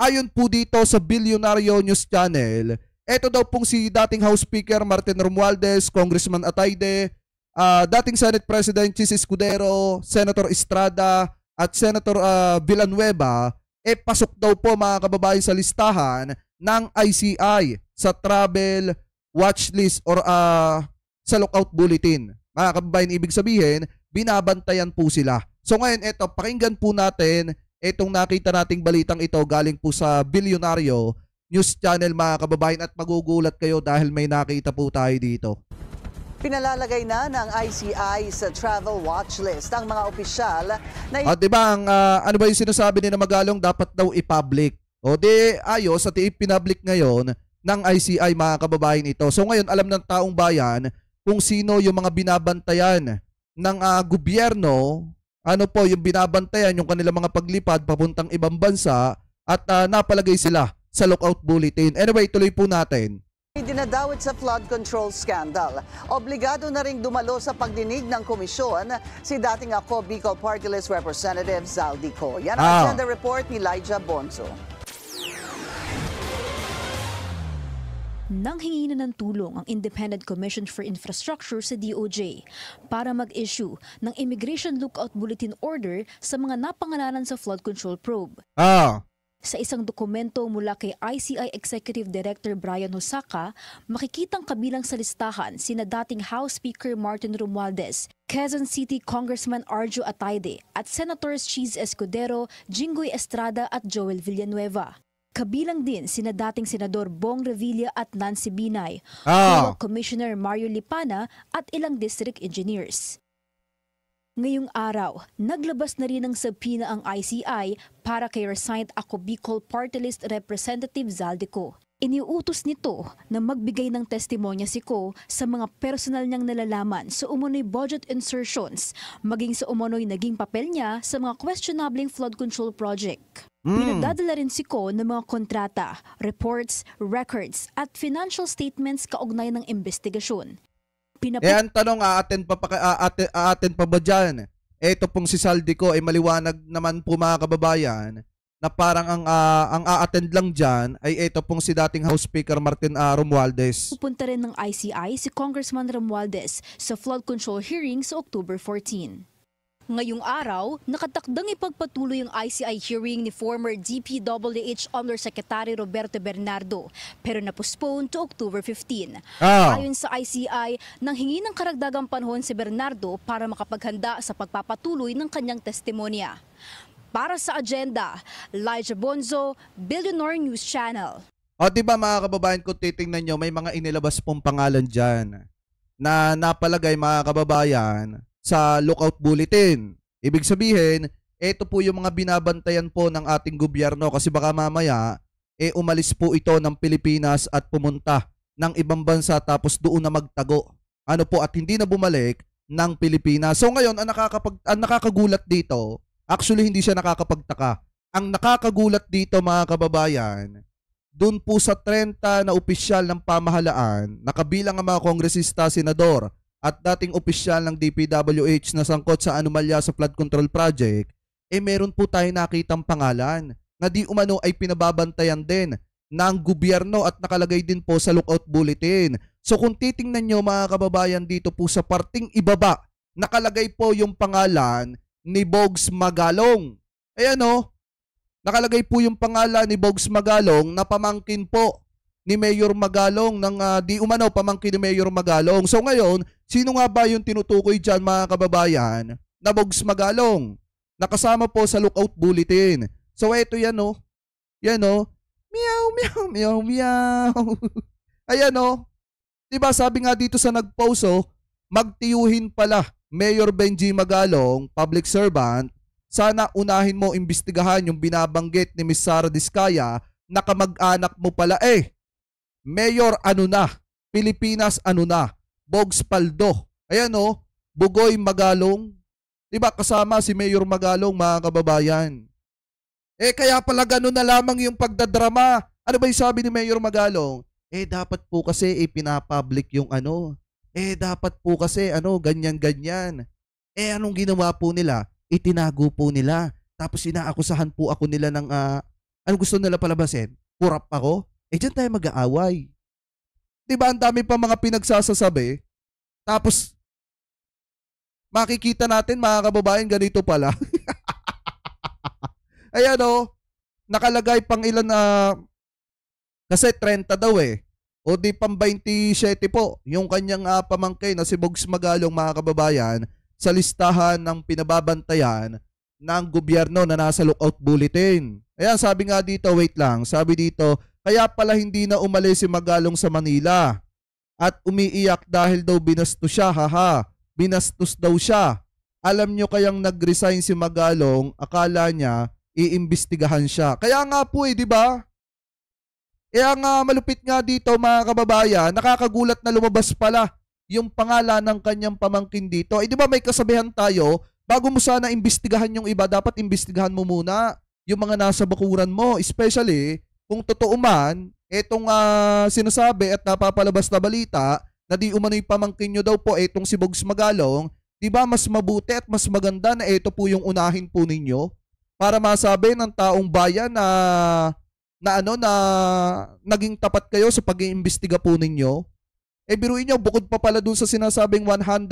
ayon po dito sa Bilyonaryo News Channel, eto daw pong si dating House Speaker Martin Romualdez, Congressman Atayde, dating Senate President Chis Escudero, Senator Estrada at Senator Villanueva, pasok daw po mga kababayan sa listahan ng ICI sa travel watch list or sa lookout bulletin. Mga kababayan, ibig sabihin, binabantayan po sila. So ngayon, eto, pakinggan po natin itong nakita nating balitang ito galing po sa Bilyonaryo News Channel mga kababayan at magugulat kayo dahil may nakita po tayo dito. Pinalalagay na ng ICI sa travel watch list ang mga opisyal na... diba, ano ba yung sinasabi ni na Magalong dapat daw i-public? O di ayos at i-public ngayon ng ICI mga kababayan ito. So ngayon alam ng taong bayan kung sino yung mga binabantayan ng gobyerno, ano po yung binabantayan yung kanilang mga paglipad papuntang ibang bansa at napalagay sila sa lookout bulletin. Anyway, tuloy po natin. Dinadawit sa flood control scandal. Obligado na ring dumalo sa pagdinig ng komisyon si dating ako Bicol Party List Representative Zaldico. Yan ang agenda report ni Elijah Bonzo. Nanghingi na ng tulong ang Independent Commission for Infrastructure sa DOJ para mag-issue ng Immigration Lookout Bulletin Order sa mga napangalanan sa flood control probe. Sa isang dokumento mula kay ICI Executive Director Brian Hosaka, makikitang kabilang sa listahan sina dating House Speaker Martin Romualdez, Quezon City Congressman Arjo Atayde at Senators Chis Escudero, Jinggoy Estrada at Joel Villanueva. Kabilang din sina dating Senador Bong Revilla at Nancy Binay, Commissioner Mario Lipana at ilang district engineers. Ngayong araw, naglabas na rin ng subpoena ang ICI para kay resigned ako Bicol Party List Representative Zaldico. Iniuutos nito na magbigay ng testimonya si Ko sa mga personal niyang nalalaman sa umunoy budget insertions, maging sa umunoy naging papel niya sa mga questionabling flood control project. Pinagdadala rin si Ko ng mga kontrata, reports, records at financial statements kaugnay ng investigasyon. Ang tanong, aaten pa ba dyan? Ito pong si Zaldico ay maliwanag naman po mga kababayan na parang ang a-attend lang dyan ay ito pong si dating House Speaker Martin Romualdez. Pupunta rin ng ICI si Congressman Romualdez sa flood control hearing sa October 14. Ngayong araw, nakatakdang ipagpatuloy ang ICI hearing ni former DPWH Undersecretary Roberto Bernardo pero na-postpone to October 15. Ayon sa ICI, nanghingi ng karagdagang panahon si Bernardo para makapaghanda sa pagpapatuloy ng kanyang testimonya. Para sa agenda, Elijah Bonzo, Billionaire News Channel. Diba mga kababayan, kung titingnan nyo, may mga inilabas pong pangalan dyan na napalagay mga kababayan sa lookout bulletin. Ibig sabihin, ito po yung mga binabantayan po ng ating gobyerno kasi baka mamaya umalis po ito ng Pilipinas at pumunta ng ibang bansa tapos doon na magtago. Ano po at hindi na bumalik ng Pilipinas. So ngayon, ang nakakagulat dito, actually hindi siya nakakapagtaka. Ang nakakagulat dito mga kababayan, doon po sa 30 na opisyal ng pamahalaan, nakabilang ang mga kongresista, senador, at dating opisyal ng DPWH na sangkot sa anomalya sa flood control project, meron po tayo nakitang pangalan na di umano ay pinababantayan din ng gobyerno at nakalagay din po sa lookout bulletin. So kung titingnan nyo mga kababayan dito po sa parting ibaba, nakalagay po yung pangalan ni Bogs Magalong. Ayan nakalagay po yung pangalan ni Bogs Magalong na pamangkin po ni Mayor Magalong ng di umano pamangkin ni Mayor Magalong. So ngayon, sino nga ba yung tinutukoy dyan mga kababayan na Bogs Magalong? Nakasama po sa lookout bulletin. So eto yan Yan Meow, meow, meow, meow. Ayan Diba sabi nga dito sa nag-post magtiyuhin pala Mayor Benji Magalong, public servant, sana unahin mo imbestigahan yung binabanggit ni Miss Sara Diskaya na kamag-anak mo pala Mayor Pilipinas Bogs Paldo. Ayan Bugoy Magalong. Diba kasama si Mayor Magalong mga kababayan. Kaya pala gano'n na lamang yung pagdadrama. Ano ba yung sabi ni Mayor Magalong? Dapat po kasi pinapublic yung dapat po kasi ganyan-ganyan. Anong ginawa po nila? Itinago po nila. Tapos inaakusahan po ako nila ng Ano gusto nila palabasin? Kurap ako? Eh, dyan tayo mag-aaway. Diba, ang dami pa mga pinagsasasabi. Tapos, makikita natin mga kababayan, ganito pala. Ayan o, nakalagay pang ilan na, kasi 30 daw eh. O di pang 27 po, yung kanyang pamangkin na si Bogs Magalong mga kababayan sa listahan ng pinababantayan ng gobyerno na nasa lookout bulletin. Ayan, sabi nga dito, wait lang, sabi dito, kaya pala hindi na umalis si Magalong sa Manila at umiiyak dahil daw binastos siya, haha, binastos daw siya. Alam nyo kayang nag-resign si Magalong, akala niya iimbestigahan siya. Kaya nga po di ba? Kaya nga malupit nga dito mga kababayan, nakakagulat na lumabas pala yung pangalan ng kanyang pamangkin dito. Di ba may kasabihan tayo, bago mo sana imbestigahan yung iba, dapat imbestigahan mo muna yung mga nasa bakuran mo. Especially, kung totoo man, etong sinasabi at napapalabas na balita, na di umano'y pamangkin nyo daw po etong si Bogs Magalong, di ba mas mabuti at mas maganda na ito po yung unahin po ninyo para masabi ng taong bayan na naging tapat kayo sa pag-iimbestiga po ninyo. Biruin nyo, bukod pa pala dun sa sinasabing 110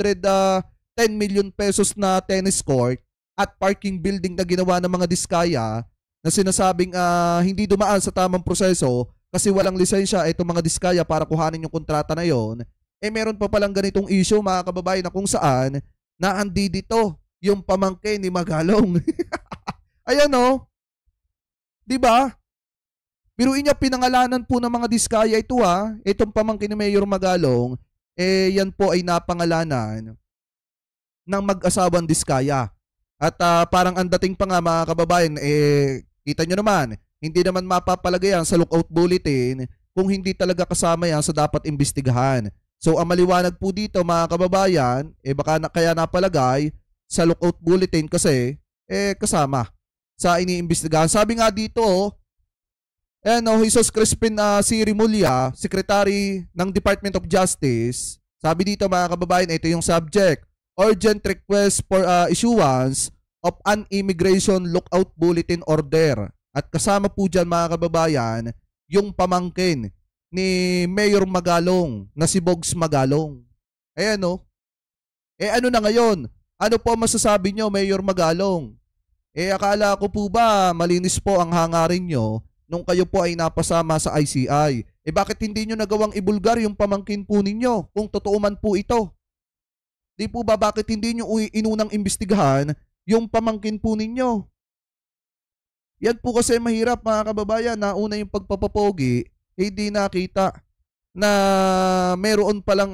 million pesos na tennis court at parking building na ginawa ng mga diskaya na sinasabing hindi dumaan sa tamang proseso kasi walang lisensya itong mga diskaya para kuhanin yung kontrata na yon. Meron pa palang ganitong issue mga kababayan na kung saan naandi dito yung pamangkin ni Magalong. Ayan o. Diba? Biruin niya, pinangalanan po ng mga diskaya ito itong pamangkin ni Mayor Magalong, yan po ay napangalanan ng mag-asawang diskaya. At parang ang dating pa nga mga kababayan, kita nyo naman, hindi naman mapapalagay yan sa lookout bulletin kung hindi talaga kasama yan sa dapat imbestigahan. So ang maliwanag po dito mga kababayan, baka kaya napalagay sa lookout bulletin kasi kasama sa iniimbestigahan. Sabi nga dito, Jesus Crispin C. Rimulya, Secretary ng Department of Justice, sabi dito mga kababayan, ito yung subject, urgent request for issuance of an immigration lookout bulletin order. At kasama po dyan mga kababayan, yung pamangkin ni Mayor Magalong na si Bogs Magalong. Ayan o. Ano na ngayon? Ano po masasabi nyo, Mayor Magalong? Akala ko po ba malinis po ang hangarin nyo nung kayo po ay napasama sa ICI. Bakit hindi nyo nagawang ibulgar yung pamangkin po ninyo kung totoo man po ito? Di po ba bakit hindi nyo inunang imbestigahan yung pamangkin po ninyo? Yan po kasi mahirap mga kababayan, na una yung pagpapapogi, hindi nakita na meron palang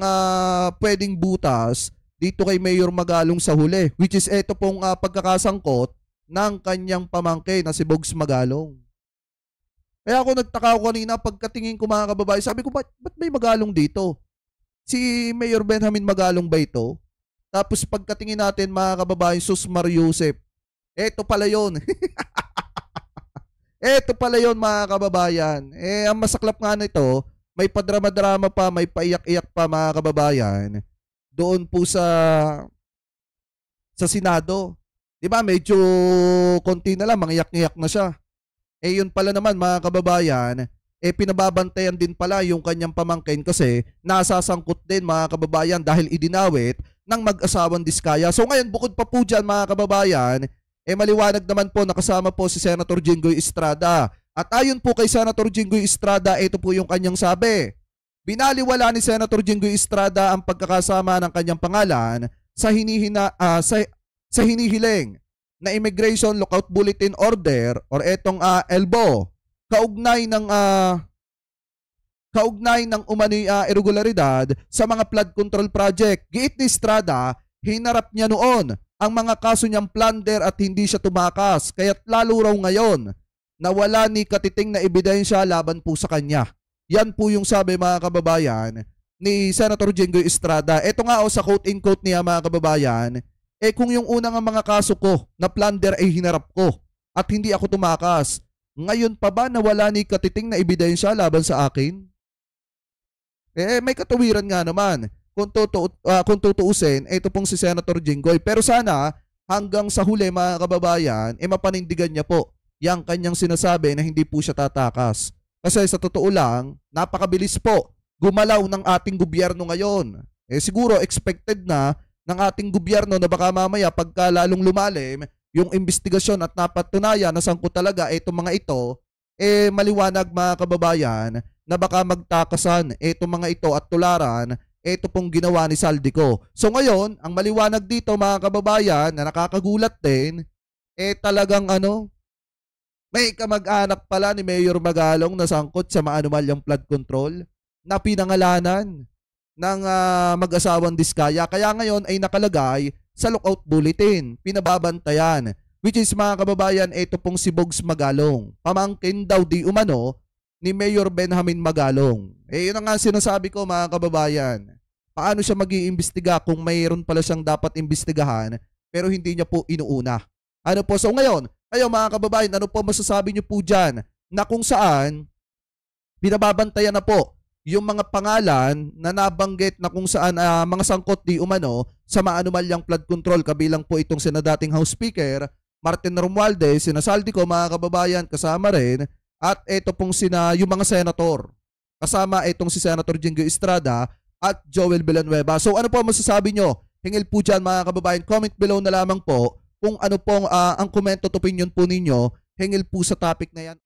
pwedeng butas dito kay Mayor Magalong sa huli, which is ito pong pagkakasangkot ng kanyang pamangkin na si Bogs Magalong. Kaya ako nagtaka ko kanina pagkatingin ko mga kababayan, sabi ko, ba't may Magalong dito? Si Mayor Benjamin Magalong ba ito? Tapos pagkatingin natin mga kababayan, Sus Mariusep, eto pala yun. Eto pala yun mga kababayan. Ang masaklap nga nito, may padrama-drama pa, may paiyak-iyak pa mga kababayan, doon po sa Senado. Diba medyo konti na lang, mangiyak-iyak na siya. Yun pala naman mga kababayan, pinababantayan din pala yung kanyang pamangkin kasi nasasangkot din mga kababayan dahil idinawit ng mag-asawang diskaya. So ngayon bukod pa po dyan mga kababayan, maliwanag naman po nakasama po si Senator Jinggoy Estrada. At ayon po kay Senator Jinggoy Estrada, ito po yung kanyang sabi. Binaliwala ni Senator Jinggoy Estrada ang pagkakasama ng kanyang pangalan sa hinihiling na Immigration Lookout Bulletin Order or etong ELBO kaugnay ng umano'y irregularidad sa mga flood control project. Giit ni Estrada, hinarap niya noon ang mga kaso niyang plunder at hindi siya tumakas, kaya't lalo raw ngayon na wala ni katiting na ebidensya laban po sa kanya. Yan po yung sabi mga kababayan ni Senator Jinggoy Estrada. Ito nga sa quote-in-quote niya mga kababayan, kung yung unang mga kaso ko na plunder ay hinarap ko at hindi ako tumakas, ngayon pa ba na wala ni katiting na ebidensya laban sa akin? May katawiran nga naman. Kung tutuusin, ito pong si Senator Jinggoy. Pero sana hanggang sa huli mga kababayan, mapanindigan niya po yang kanyang sinasabi na hindi po siya tatakas. Kasi sa totoo lang, napakabilis po gumalaw ng ating gobyerno ngayon. Siguro expected na ng ating gobyerno na baka mamaya pagka lalong lumalim yung investigasyon at napatunayan na sangkot talaga itong mga ito, maliwanag mga kababayan na baka magtakasan itong mga ito at tularan ito pong ginawa ni Saldico. So ngayon, ang maliwanag dito mga kababayan na nakakagulat din, talagang may kamag-anak pala ni Mayor Magalong na sangkot sa maanumalyang flood control na pinangalanan ng mag-asawang Diskaya. Kaya ngayon ay nakalagay sa lookout bulletin, pinababantayan. Which is mga kababayan, ito pong si Bogs Magalong. Pamangkin daw di umano ni Mayor Benjamin Magalong. Yun ang nga sinasabi ko mga kababayan. Paano siya mag-iimbestiga kung mayroon pala siyang dapat imbestigahan pero hindi niya po inuuna? Ano po? So ngayon, kayo mga kababayan, ano po masasabi niyo po dyan na kung saan binababantayan na po yung mga pangalan na nabanggit na kung saan mga sangkot di umano sa maanumalyang flood control, kabilang po itong dating House Speaker Martin Romualdez, sina Saldico mga kababayan, kasama rin, at ito pong yung mga senator, kasama itong si Senator Jingo Estrada at Joel Villanueva. So ano po masasabi nyo? Hingil po dyan mga kababayan, comment below na lamang po kung ano pong ang comment at opinion po ninyo hingil po sa topic na yan.